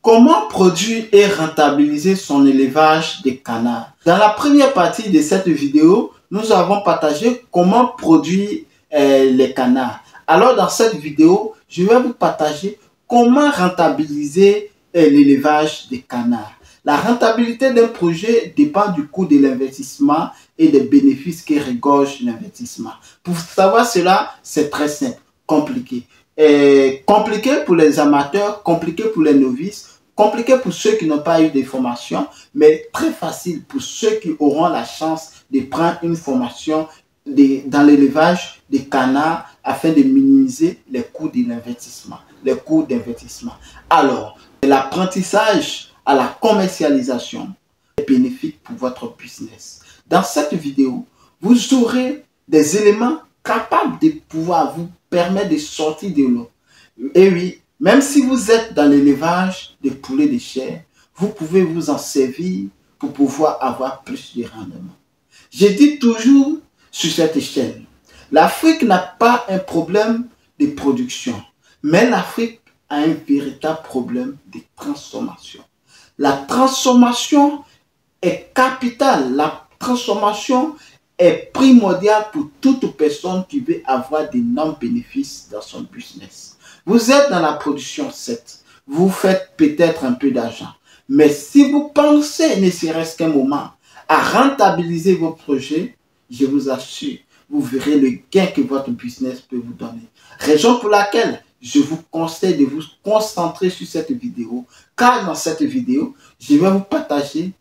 Comment produire et rentabiliser son élevage des canards? Dans la première partie de cette vidéo, nous avons partagé comment produire les canards. Alors dans cette vidéo, je vais vous partager comment rentabiliser l'élevage des canards. La rentabilité d'un projet dépend du coût de l'investissement et des bénéfices qui regorgent l'investissement. Pour savoir cela, c'est très simple, compliqué. Compliqué pour les amateurs, compliqué pour les novices, compliqué pour ceux qui n'ont pas eu de formation, mais très facile pour ceux qui auront la chance de prendre une formation dans l'élevage des canards afin de minimiser les coûts de l'investissement. Alors, l'apprentissage à la commercialisation est bénéfique pour votre business. Dans cette vidéo, vous aurez des éléments capables de pouvoir vous permettre de sortir de l'eau. Et oui, même si vous êtes dans l'élevage de poulets de chair, vous pouvez vous en servir pour pouvoir avoir plus de rendement. Je dis toujours sur cette échelle, l'Afrique n'a pas un problème de production, mais l'Afrique a un véritable problème de transformation. La transformation est capitale, la transformation est primordiale pour toute personne qui veut avoir d'énormes bénéfices dans son business. Vous êtes dans la production, certes, vous faites peut-être un peu d'argent, mais si vous pensez, ne serait-ce qu'un moment, à rentabiliser vos projets, je vous assure, vous verrez le gain que votre business peut vous donner. Raison pour laquelle je vous conseille de vous concentrer sur cette vidéo, car dans cette vidéo, je vais vous partager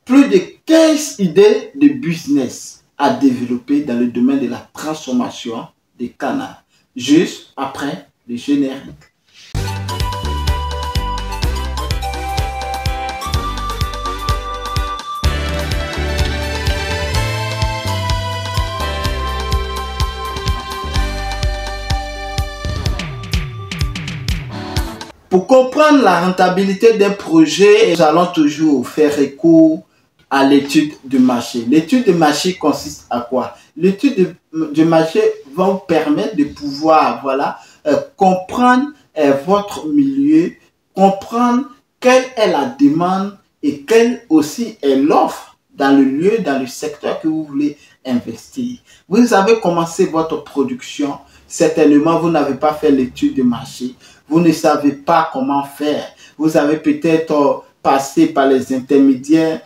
plus de 15 idées de business à développer dans le domaine de la transformation des canards. Juste après le générique. Pour comprendre la rentabilité d'un projet, nous allons toujours faire recours à l'étude de marché. L'étude de marché consiste à quoi? L'étude de marché va vous permettre de pouvoir comprendre votre milieu, comprendre quelle est la demande et quelle aussi est l'offre dans le lieu, dans le secteur que vous voulez investir. Vous avez commencé votre production, certainement vous n'avez pas fait l'étude de marché, vous ne savez pas comment faire, vous avez peut-être passer par les intermédiaires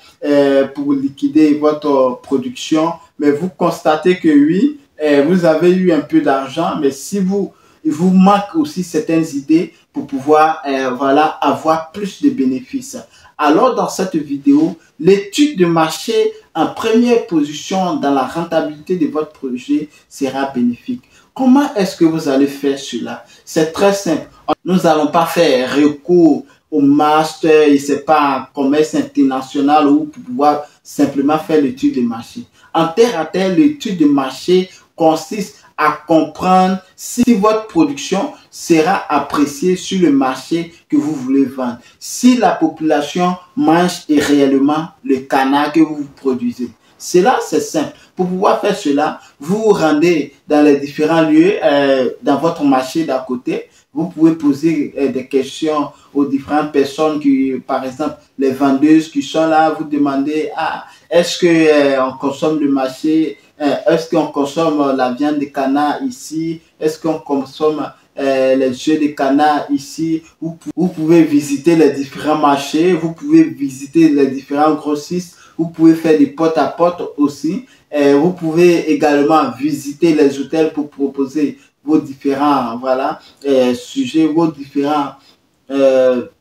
pour liquider votre production, mais vous constatez que oui, vous avez eu un peu d'argent, mais si il vous manque aussi certaines idées pour pouvoir avoir plus de bénéfices. Alors dans cette vidéo, l'étude de marché en première position dans la rentabilité de votre projet sera bénéfique. Comment est-ce que vous allez faire cela? C'est très simple. Nous n'allons pas faire recours au master, et c'est pas un commerce international ou pour pouvoir simplement faire l'étude de marché. En terre à terre, l'étude de marché consiste à comprendre si votre production sera appréciée sur le marché que vous voulez vendre. Si la population mange réellement le canard que vous produisez. Cela, c'est simple. Pour pouvoir faire cela, vous vous rendez dans les différents lieux, dans votre marché d'à côté. Vous pouvez poser des questions aux différentes personnes qui, par exemple, les vendeuses qui sont là, vous demandez, est-ce qu'on consomme le marché, est-ce qu'on consomme la viande de canard ici, est-ce qu'on consomme les œufs de canard ici. Vous pouvez visiter les différents marchés, vous pouvez visiter les différents grossistes, vous pouvez faire du porte-à-porte aussi. Vous pouvez également visiter les hôtels pour proposer vos différents sujets, vos différents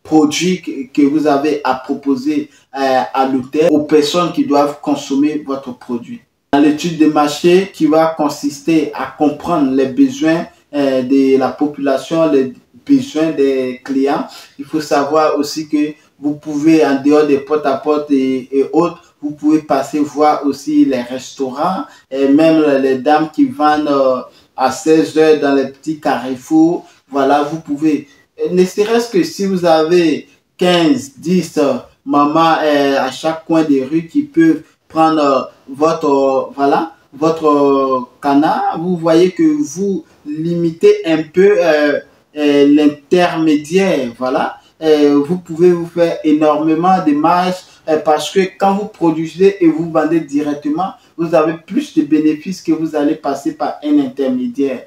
produits que vous avez à proposer à l'hôtel aux personnes qui doivent consommer votre produit. Dans l'étude de marché qui va consister à comprendre les besoins de la population, les besoins des clients, il faut savoir aussi que vous pouvez, en dehors des porte-à-porte et autres, vous pouvez passer voir aussi les restaurants et même les dames qui vendent à 16 heures dans les petits carrefours. Voilà, vous pouvez, ne serait-ce que si vous avez 15, 10 mamans à chaque coin des rues qui peuvent prendre votre canard, vous voyez que vous limitez un peu l'intermédiaire, vous pouvez vous faire énormément de marge parce que quand vous produisez et vous vendez directement, vous avez plus de bénéfices que vous allez passer par un intermédiaire.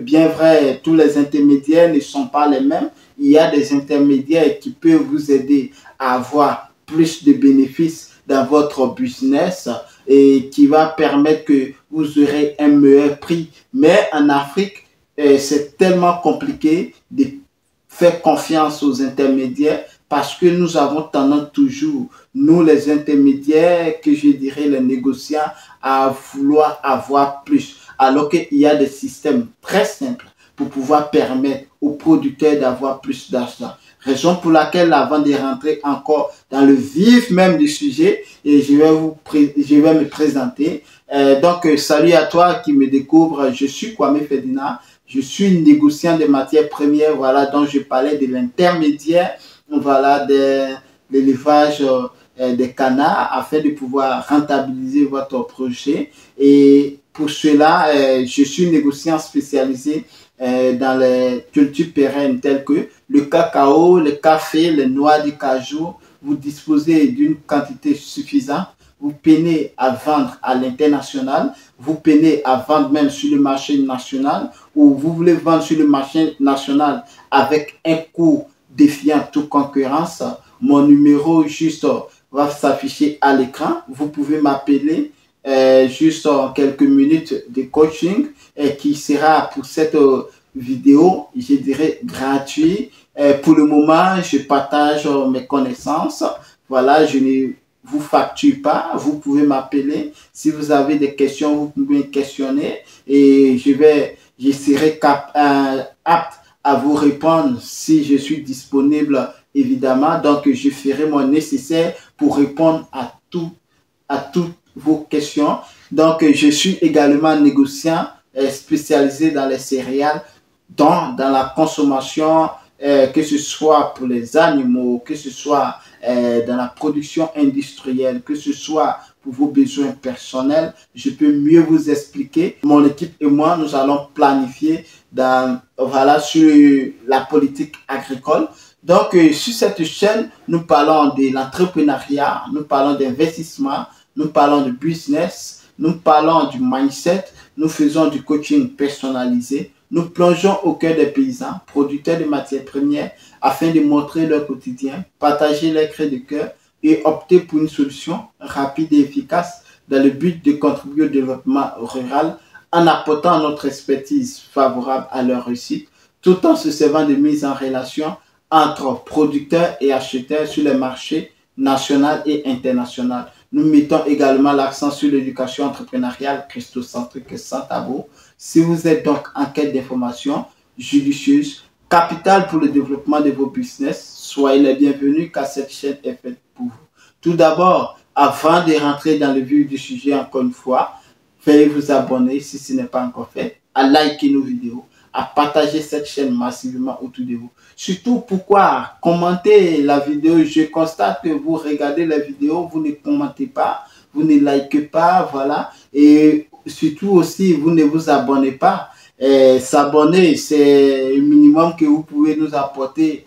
Bien vrai, tous les intermédiaires ne sont pas les mêmes. Il y a des intermédiaires qui peuvent vous aider à avoir plus de bénéfices dans votre business et qui va permettre que vous aurez un meilleur prix. Mais en Afrique, c'est tellement compliqué de faire confiance aux intermédiaires parce que nous avons tendance toujours, nous les intermédiaires, que je dirais les négociants, à vouloir avoir plus. Alors qu'il y a des systèmes très simples pour pouvoir permettre aux producteurs d'avoir plus d'argent. Raison pour laquelle, avant de rentrer encore dans le vif même du sujet, et je vais me présenter. Donc, salut à toi qui me découvre. Je suis Kwame Ferdinand. Je suis négociant des matières premières, voilà, dont je parlais de l'intermédiaire, voilà, de l'élevage des canards afin de pouvoir rentabiliser votre projet. Et pour cela, je suis négociant spécialisé dans les cultures pérennes telles que le cacao, le café, les noix de cajou. Vous disposez d'une quantité suffisante. Vous peinez à vendre à l'international, vous peinez à vendre même sur le marché national, ou vous voulez vendre sur le marché national avec un coût défiant toute concurrence. Mon numéro juste va s'afficher à l'écran. Vous pouvez m'appeler juste en quelques minutes de coaching qui sera pour cette vidéo, je dirais, gratuit. Pour le moment, je partage mes connaissances. Voilà, je ne vous facture pas, vous pouvez m'appeler. Si vous avez des questions, vous pouvez me questionner et je serai apte à vous répondre si je suis disponible, évidemment. Donc, je ferai mon nécessaire pour répondre à toutes vos questions. Donc, je suis également négociant spécialisé dans les céréales, dans la consommation, que ce soit pour les animaux, que ce soit dans la production industrielle, que ce soit pour vos besoins personnels, je peux mieux vous expliquer. Mon équipe et moi, nous allons planifier voilà, sur la politique agricole. Donc, sur cette chaîne, nous parlons de l'entrepreneuriat, nous parlons d'investissement, nous parlons de business, nous parlons du mindset, nous faisons du coaching personnalisé. Nous plongeons au cœur des paysans, producteurs de matières premières, afin de montrer leur quotidien, partager leurs cris de cœur et opter pour une solution rapide et efficace dans le but de contribuer au développement rural en apportant notre expertise favorable à leur réussite, tout en se servant de mise en relation entre producteurs et acheteurs sur les marchés national et international. Nous mettons également l'accent sur l'éducation entrepreneuriale christocentrique sans tabou. Si vous êtes donc en quête d'informations judicieuses, capitales pour le développement de vos business, soyez les bienvenus car cette chaîne est faite pour vous. Tout d'abord, avant de rentrer dans le vif du sujet, encore une fois, veuillez vous abonner si ce n'est pas encore fait, à liker nos vidéos, à partager cette chaîne massivement autour de vous. Surtout, pourquoi commenter la vidéo? Je constate que vous regardez la vidéo, vous ne commentez pas, vous ne likez pas, voilà. Et surtout aussi, vous ne vous abonnez pas. S'abonner, c'est le minimum que vous pouvez nous apporter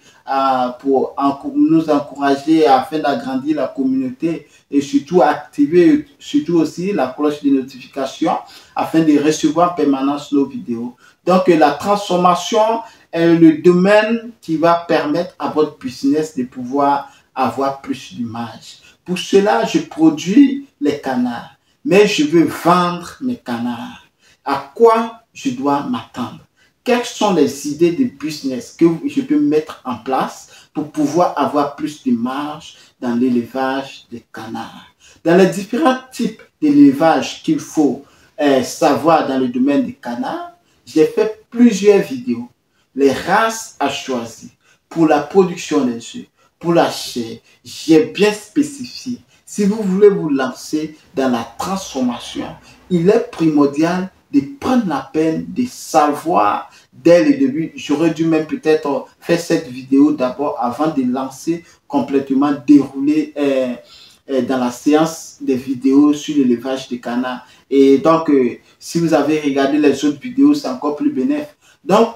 pour nous encourager afin d'agrandir la communauté et surtout activer surtout aussi la cloche de notification afin de recevoir en permanence nos vidéos. Donc la transformation est le domaine qui va permettre à votre business de pouvoir avoir plus d'image. Pour cela, je produis les canards, mais je veux vendre mes canards. À quoi je dois m'attendre? Quelles sont les idées de business que je peux mettre en place pour pouvoir avoir plus de marge dans l'élevage des canards? Dans les différents types d'élevage qu'il faut savoir dans le domaine des canards, j'ai fait plusieurs vidéos. Les races à choisir pour la production des œufs, pour la chair, j'ai bien spécifié. Si vous voulez vous lancer dans la transformation, il est primordial de prendre la peine de savoir dès le début. J'aurais dû même peut-être faire cette vidéo d'abord avant de lancer complètement, dérouler dans la séance des vidéos sur l'élevage des canards. Et donc, si vous avez regardé les autres vidéos, c'est encore plus bénéfique. Donc,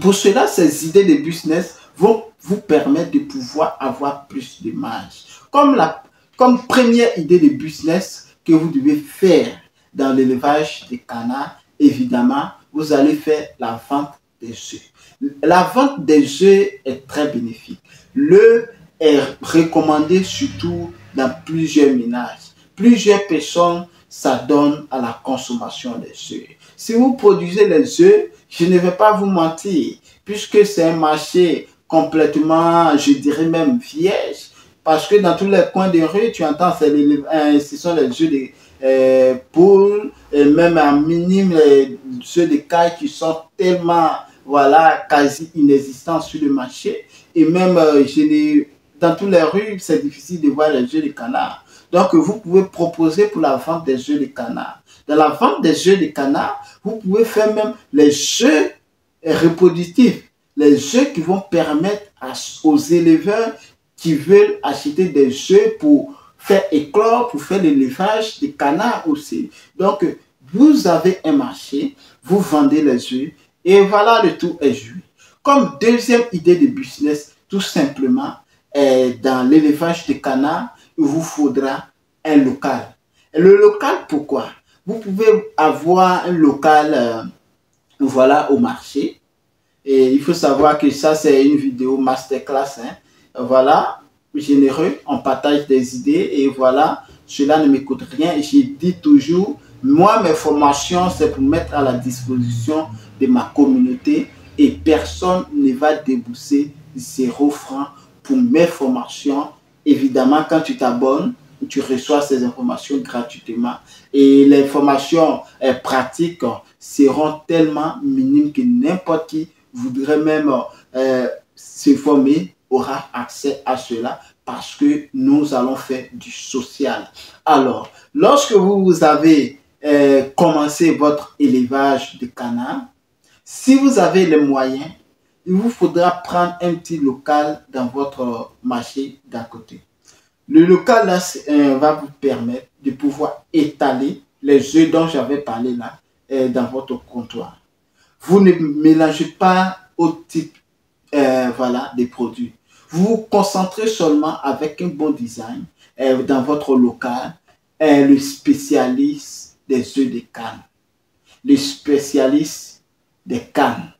pour cela, ces idées de business vont vous permet de pouvoir avoir plus de marge. Comme première idée de business que vous devez faire dans l'élevage des canards, évidemment, vous allez faire la vente des œufs. La vente des œufs est très bénéfique. L'œuf est recommandé surtout dans plusieurs ménages. Plusieurs personnes s'adonnent à la consommation des œufs. Si vous produisez les œufs, je ne vais pas vous mentir, puisque c'est un marché complètement, je dirais même vierge, parce que dans tous les coins des rues, tu entends, ce sont les œufs de poules, et même en minime, les œufs de caille qui sont tellement, voilà, quasi inexistants sur le marché. Et même, dans toutes les rues, c'est difficile de voir les œufs de canard. Donc, vous pouvez proposer pour la vente des œufs de canard. Dans la vente des œufs de canard, vous pouvez faire même les œufs reproductifs, les œufs qui vont permettre aux éleveurs qui veulent acheter des œufs pour faire éclore, pour faire l'élevage des canards aussi. Donc, vous avez un marché, vous vendez les œufs et voilà, le tout est joué. Comme deuxième idée de business, tout simplement, dans l'élevage des canards, il vous faudra un local. Et le local, pourquoi? Vous pouvez avoir un local, voilà, au marché. Et il faut savoir que ça, c'est une vidéo masterclass. Hein. Voilà, généreux, on partage des idées et voilà, cela ne m'écoute rien. J'ai dit toujours, moi, mes formations, c'est pour mettre à la disposition de ma communauté et personne ne va débourser 0 francs pour mes formations. Évidemment, quand tu t'abonnes, tu reçois ces informations gratuitement et les formations pratiques seront tellement minimes que n'importe qui voudrait même se former aura accès à cela parce que nous allons faire du social. Alors, lorsque vous avez commencé votre élevage de canards, si vous avez les moyens, il vous faudra prendre un petit local dans votre marché d'à côté. Le local là, va vous permettre de pouvoir étaler les œufs dont j'avais parlé là dans votre comptoir. Vous ne mélangez pas au type voilà, des produits. Vous vous concentrez seulement avec un bon design dans votre local, le spécialiste des œufs de canne, le spécialiste des cannes,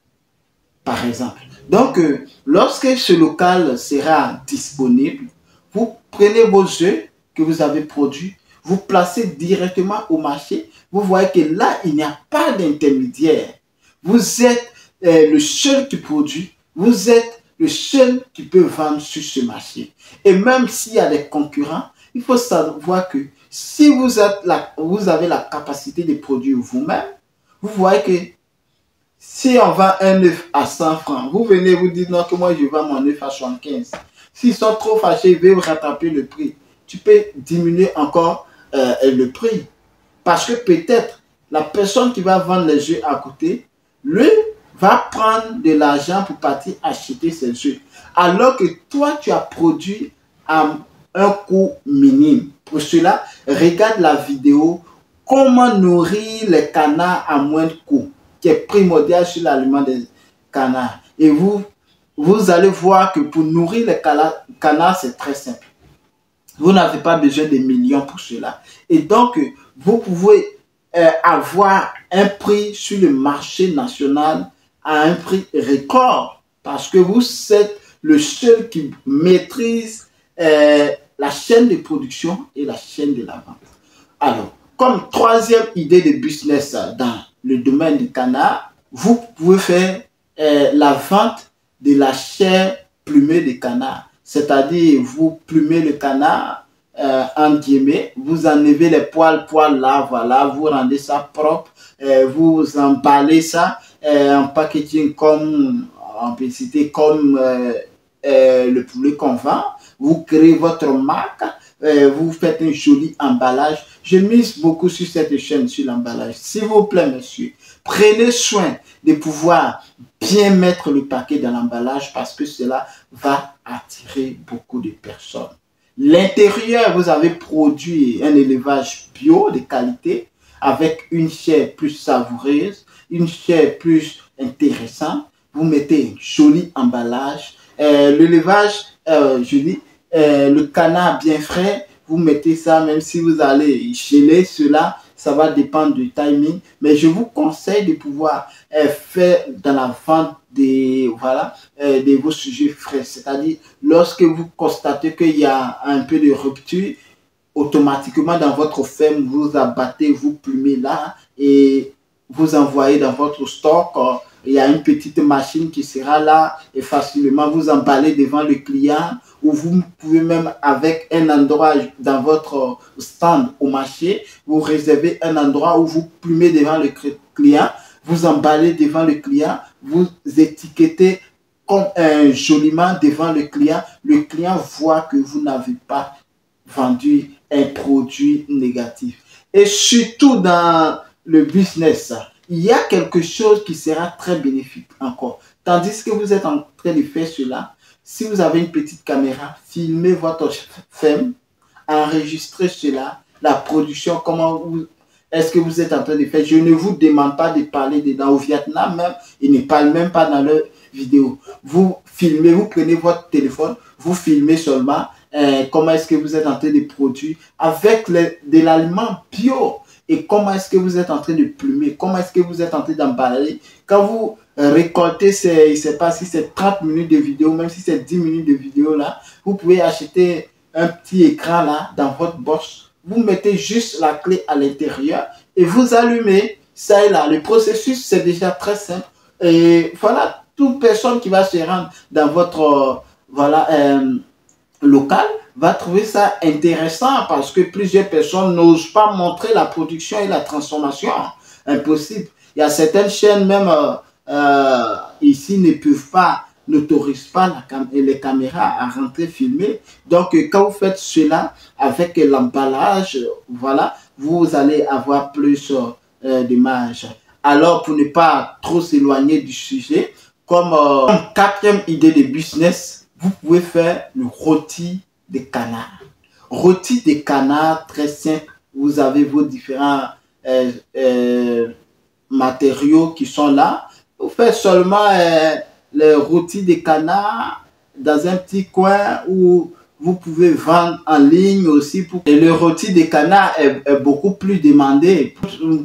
par exemple. Donc, lorsque ce local sera disponible, vous prenez vos œufs que vous avez produits, vous placez directement au marché. Vous voyez que là, il n'y a pas d'intermédiaire. Vous êtes le seul qui produit, vous êtes le seul qui peut vendre sur ce marché. Et même s'il y a des concurrents, il faut savoir que si vous avez la capacité de produire vous-même, vous voyez que si on vend un œuf à 100 francs, vous venez vous dire non que moi je vends mon œuf à 75. S'ils sont trop fâchés, ils veulent rattraper le prix. Tu peux diminuer encore le prix. Parce que peut-être la personne qui va vendre les œufs à côté, lui, va prendre de l'argent pour partir acheter ses œufs. Alors que toi, tu as produit à un coût minime. Pour cela, regarde la vidéo « Comment nourrir les canards à moindre coût » qui est primordial sur l'aliment des canards. Et vous allez voir que pour nourrir les canards, c'est très simple. Vous n'avez pas besoin de millions pour cela. Et donc, vous pouvez avoir un prix sur le marché national à un prix record. Parce que vous êtes le seul qui maîtrise la chaîne de production et la chaîne de la vente. Alors, comme troisième idée de business dans le domaine du canard, vous pouvez faire la vente de la chair plumée de canard. C'est-à-dire, vous plumez le canard, en guillemets, vous enlevez les poils là, voilà, vous rendez ça propre, vous emballez ça en packaging comme, en publicité comme le poulet qu'on vend, vous créez votre marque, vous faites un joli emballage. Je mise beaucoup sur cette chaîne, sur l'emballage. S'il vous plaît, monsieur, prenez soin de pouvoir bien mettre le paquet dans l'emballage parce que cela va attirer beaucoup de personnes. L'intérieur, vous avez produit un élevage bio de qualité avec une chair plus savoureuse, une chair plus intéressante. Vous mettez un joli emballage L'élevage, je dis, le canard bien frais, vous mettez ça, même si vous allez geler cela, ça va dépendre du timing. Mais je vous conseille de pouvoir faire dans la vente voilà, de vos sujets frais. C'est-à-dire, lorsque vous constatez qu'il y a un peu de rupture, automatiquement dans votre ferme, vous abattez, vous plumez là et vous envoyez dans votre stock. Il y a une petite machine qui sera là et facilement vous emballez devant le client, ou vous pouvez même avec un endroit dans votre stand au marché, vous réservez un endroit où vous plumez devant le client, vous emballez devant le client, vous étiquetez comme joliment devant le client. Le client voit que vous n'avez pas vendu un produit négatif. Et surtout dans le business, il y a quelque chose qui sera très bénéfique encore. Tandis que vous êtes en train de faire cela, si vous avez une petite caméra, filmez votre ferme, enregistrez cela, la production, comment est-ce que vous êtes en train de faire. Je ne vous demande pas de parler dedans. Au Vietnam même, ils ne parlent même pas dans leur vidéo. Vous filmez, vous prenez votre téléphone, vous filmez seulement comment est-ce que vous êtes en train de produire avec de l'aliment bio, et comment est-ce que vous êtes en train de plumer, comment est-ce que vous êtes en train d'emballer. Quand vous récoltez, je ne sais pas si c'est 30 minutes de vidéo, même si c'est 10 minutes de vidéo là, vous pouvez acheter un petit écran là dans votre box. Vous mettez juste la clé à l'intérieur et vous allumez ça et là. Le processus, c'est déjà très simple. Et voilà, toute personne qui va se rendre dans votre local va trouver ça intéressant, parce que plusieurs personnes n'osent pas montrer la production et la transformation. Impossible. Il y a certaines chaînes même ici n'autorisent pas les caméras à rentrer filmer. Donc quand vous faites cela avec l'emballage, voilà, vous allez avoir plus d'images. Alors, pour ne pas trop s'éloigner du sujet, comme quatrième idée de business, vous pouvez faire le rôti de canard. Rôti de canard, très simple. Vous avez vos différents matériaux qui sont là. Vous faites seulement le rôti de canard dans un petit coin où vous pouvez vendre en ligne aussi. Et le rôti de canard est beaucoup plus demandé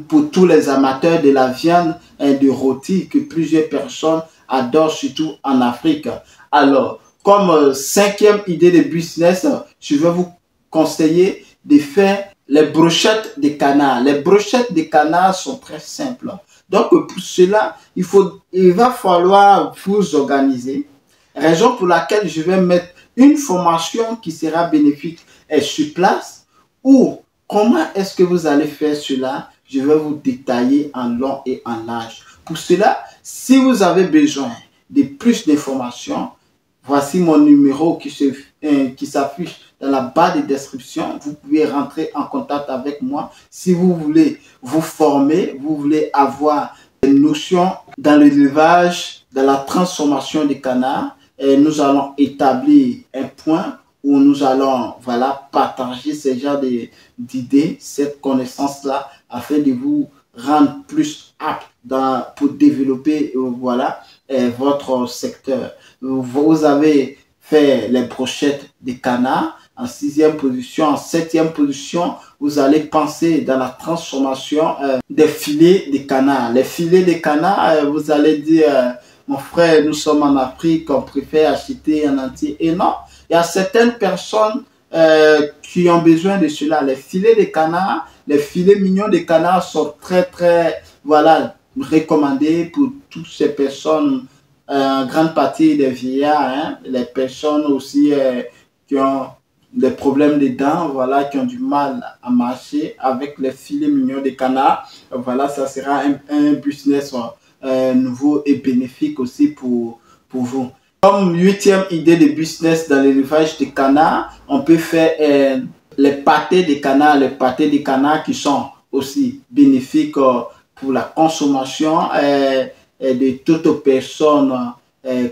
pour tous les amateurs de la viande et du rôti, que plusieurs personnes adorent, surtout en Afrique. Alors, comme cinquième idée de business, je vais vous conseiller de faire les brochettes de canard. Les brochettes de canard sont très simples. Donc, pour cela, il va falloir vous organiser. Raison pour laquelle je vais mettre une formation qui sera bénéfique sur place, ou comment est-ce que vous allez faire cela. Je vais vous détailler en long et en large. Pour cela, si vous avez besoin de plus d'informations, voici mon numéro qui s'affiche dans la barre de description. Vous pouvez rentrer en contact avec moi si vous voulez vous former, vous voulez avoir des notions dans l'élevage, dans la transformation des canards. Et nous allons établir un point où nous allons partager ce genre d'idées, cette connaissance-là, afin de vous rendre plus apte pour développer votre secteur. Vous avez fait les brochettes de canard en 6e position. En 7e position, vous allez penser dans la transformation des filets de canard. Les filets de canard, vous allez dire, mon frère, nous sommes en Afrique, on préfère acheter en entier. Et non, il y a certaines personnes qui ont besoin de cela. Les filets de canard, les filets mignons de canard sont très, très, recommandés pour toutes ces personnes, grande partie des vieillards, les personnes aussi qui ont des problèmes de dents, qui ont du mal à marcher. Avec les filets mignons de canard, ça sera un business nouveau et bénéfique aussi pour vous. Comme 8e idée de business dans l'élevage de canard, on peut faire les pâtés de canard. Les pâtés de canard qui sont aussi bénéfiques pour la consommation de toutes personnes,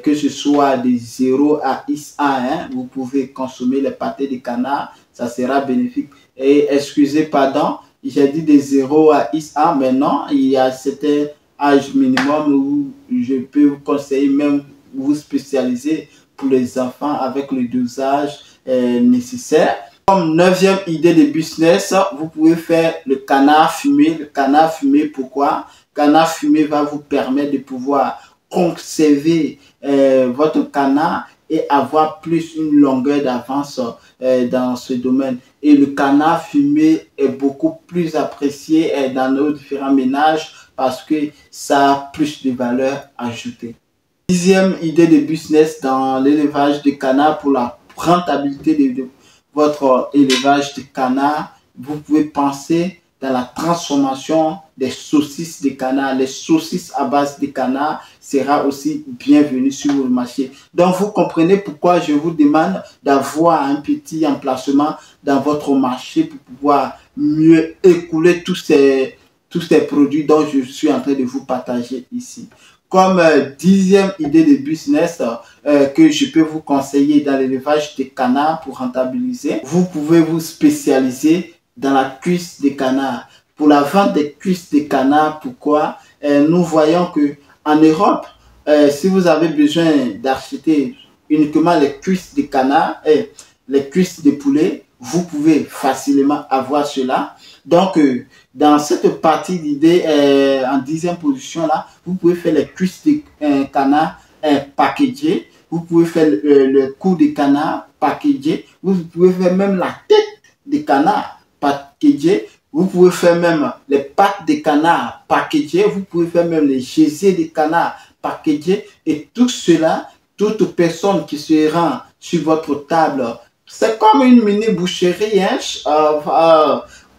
que ce soit de 0 à ISA. Vous pouvez consommer les pâtés de canard, ça sera bénéfique. Et excusez, pardon, j'ai dit de 0 à ISA, mais non, il y a certains âge minimum où je peux vous conseiller, même vous spécialiser pour les enfants avec le dosage nécessaire. Comme 9e idée de business, vous pouvez faire le canard fumé. Le canard fumé, pourquoi? Le canard fumé va vous permettre de pouvoir conserver votre canard et avoir plus une longueur d'avance dans ce domaine. Et le canard fumé est beaucoup plus apprécié dans nos différents ménages parce que ça a plus de valeur ajoutée. 10e idée de business dans l'élevage de canard pour la rentabilité de votre élevage de canard, vous pouvez penser dans la transformation des saucisses de canard. Les saucisses à base de canard sera aussi bienvenue sur le marché. Donc, vous comprenez pourquoi je vous demande d'avoir un petit emplacement dans votre marché pour pouvoir mieux écouler tous ces produits dont je suis en train de vous partager ici. Comme 10e idée de business que je peux vous conseiller dans l'élevage des canards pour rentabiliser, vous pouvez vous spécialiser dans la cuisse des canards. Pour la vente des cuisses des canards, pourquoi? Nous voyons que en Europe, si vous avez besoin d'acheter uniquement les cuisses des canards et les cuisses de poulet, vous pouvez facilement avoir cela. Donc, dans cette partie d'idée, en 10e position, là, vous pouvez faire les cuisses de canard packagées. Vous pouvez faire le cou de canard packagé. Vous pouvez faire même la tête de canard packagé. Vous pouvez faire même les pattes de canard packagées. Vous pouvez faire même les geisiers de canard packagés. Et tout cela, toute personne qui se rend sur votre table, c'est comme une mini boucherie, hein?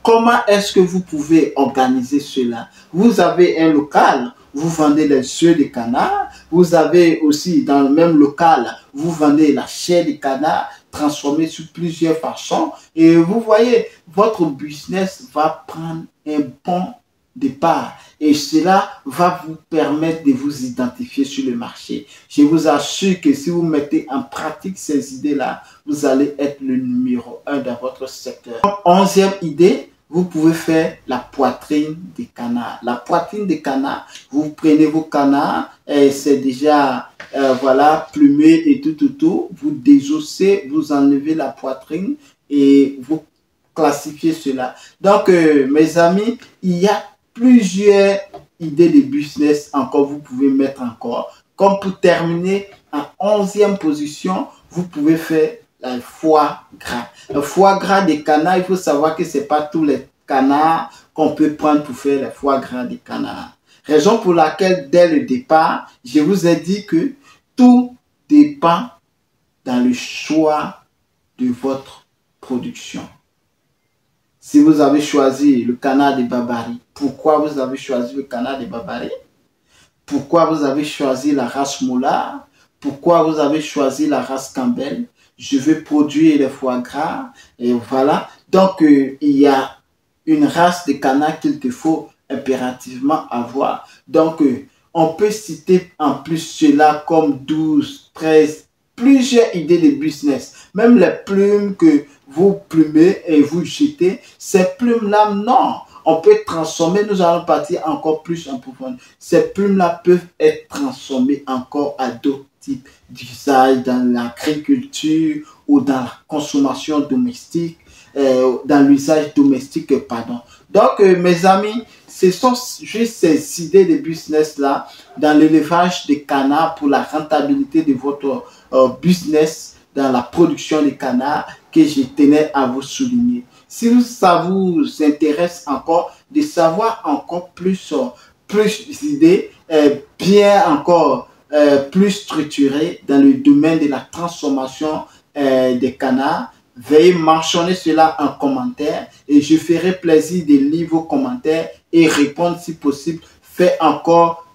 Comment est-ce que vous pouvez organiser cela? Vous avez un local, vous vendez les œufs de canard. Vous avez aussi dans le même local, vous vendez la chair de canard transformée sur plusieurs façons. Et vous voyez, votre business va prendre un bon départ. Et cela va vous permettre de vous identifier sur le marché. Je vous assure que si vous mettez en pratique ces idées-là, vous allez être le numéro 1 dans votre secteur. 11e idée, vous pouvez faire la poitrine des canards. La poitrine des canards, vous prenez vos canards, et c'est déjà voilà, plumé et tout. Vous désossez, vous enlevez la poitrine et vous classifiez cela. Donc, mes amis, il y a plusieurs idées de business encore, vous pouvez mettre encore. Comme pour terminer, en 11e position, vous pouvez faire le foie gras. Le foie gras des canards, il faut savoir que ce n'est pas tous les canards qu'on peut prendre pour faire le foie gras des canards. Raison pour laquelle, dès le départ, je vous ai dit que tout dépend dans le choix de votre production. Si vous avez choisi le canard de Babary, pourquoi vous avez choisi le canard de Babary? Pourquoi vous avez choisi la race Mollard? Pourquoi vous avez choisi la race Campbell? Je veux produire les foie gras et voilà. Donc, il y a une race de canard qu'il te faut impérativement avoir. Donc, on peut citer en plus cela comme 12, 13, plusieurs idées de business. Même les plumes que vous plumez et vous jetez, ces plumes-là, non. On peut transformer, nous allons partir encore plus en profondeur. Ces plumes-là peuvent être transformées encore à d'autres types d'usages dans l'agriculture ou dans la consommation domestique, dans l'usage domestique, pardon. Donc, mes amis, ce sont juste ces idées de business-là dans l'élevage des canards pour la rentabilité de votre business dans la production des canards que je tenais à vous souligner. Si ça vous intéresse encore de savoir encore plus d'idées, bien encore plus structurées dans le domaine de la transformation des canards, veuillez mentionner cela en commentaire et je ferai plaisir de lire vos commentaires et répondre si possible. Faites encore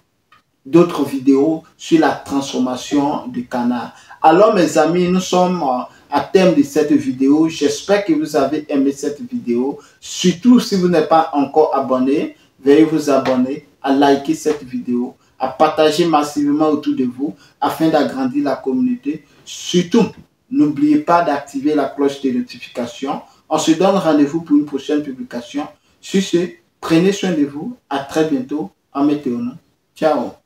d'autres vidéos sur la transformation du canard. Alors mes amis, nous sommes à terme de cette vidéo. J'espère que vous avez aimé cette vidéo. Surtout si vous n'êtes pas encore abonné, veuillez vous abonner, à liker cette vidéo, à partager massivement autour de vous afin d'agrandir la communauté. Surtout, n'oubliez pas d'activer la cloche de notification. On se donne rendez-vous pour une prochaine publication. Sur ce, prenez soin de vous. À très bientôt. En météo. Ciao.